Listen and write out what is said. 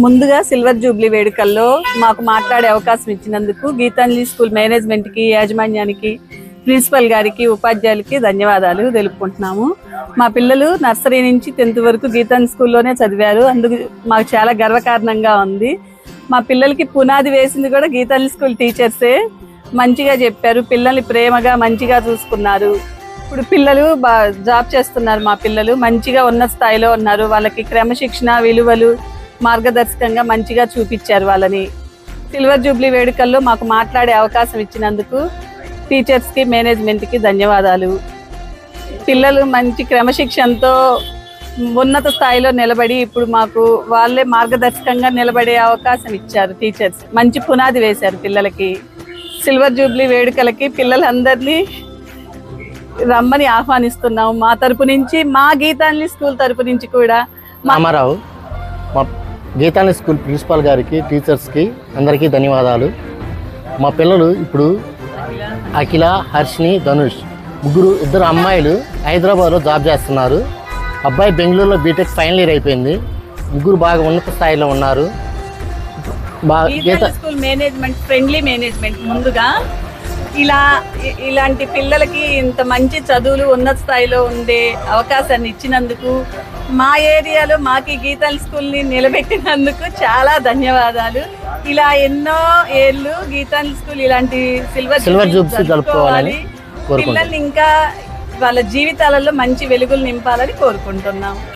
ముందుగా silver Jubilee వేడుకల్లో మాకు మాట్లాడే అవకాశం ఇచ్చినందుకు గీతాంజలి స్కూల్ మేనేజ్మెంట్కి, యాజమాన్యానికి, ప్రిన్సిపల్ గారికి, ఉపాధ్యాయులకి ధన్యవాదాలు తెలుపుకుంటున్నాము. మా పిల్లలు నర్సరీ నుంచి 10th వరకు గీతాంజలి స్కూల్లోనే చదివారు. అందుకు మాకు చాలా గర్వకారణంగా ఉంది. మా పిల్లలకి పునాది వేసింది కూడా గీతాంజలి స్కూల్ టీచర్సే. మంచిగా చెప్పారు, పిల్లల్ని ప్రేమగా మంచిగా చూసుకున్నారు. ఇప్పుడు పిల్లలు జాబ్ చేస్తున్నారు. మా పిల్లలు మంచిగా ఉన్నత స్థాయిలో ఉన్నారు. వాళ్ళకి క్రమశిక్షణ, విలువలు మార్గదర్శకంగా మంచిగా చూపించారు వాళ్ళని. సిల్వర్ జూబ్లీ వేడుకల్లో మాకు మాట్లాడే అవకాశం ఇచ్చినందుకు టీచర్స్కి, మేనేజ్మెంట్కి ధన్యవాదాలు. పిల్లలు మంచి క్రమశిక్షణతో ఉన్నత స్థాయిలో నిలబడి ఇప్పుడు మాకు వాళ్ళే మార్గదర్శకంగా నిలబడే అవకాశం ఇచ్చారు. టీచర్స్ మంచి పునాది వేశారు పిల్లలకి. సిల్వర్ జూబ్లీ వేడుకలకి పిల్లలందరినీ రమ్మని ఆహ్వానిస్తున్నాము. మా తరపు నుంచి, మా గీతాంజలి స్కూల్ తరపు నుంచి కూడా. రామారావు, మా గీతాంజలి స్కూల్ ప్రిన్సిపాల్ గారికి, టీచర్స్కి అందరికీ ధన్యవాదాలు. మా పిల్లలు ఇప్పుడు అఖిల, హర్షిని, ధనుష్ ఇద్దరు అమ్మాయిలు హైదరాబాద్లో జాబ్ చేస్తున్నారు. అబ్బాయి బెంగళూరులో బీటెక్ ఫైనల్ ఇయర్ అయిపోయింది. ముగ్గురు బాగా ఉన్నత స్థాయిలో ఉన్నారు. School management friendly management. ముందుగా ఇలాంటి పిల్లలకి ఇంత మంచి చదువులు ఉన్నత స్థాయిలో ఉండే అవకాశాన్ని ఇచ్చినందుకు, మా ఏరియాలో మాకు గీతాంజలి స్కూల్ని నిలబెట్టినందుకు చాలా ధన్యవాదాలు. ఇలా ఎన్నో ఏళ్ళు గీతాంజలి స్కూల్ ఇలాంటి సిల్వర్ జూబ్లీ జరుపుకోవాలి. పిల్లల్ని ఇంకా వాళ్ళ జీవితాలలో మంచి వెలుగులు నింపాలని కోరుకుంటున్నాం.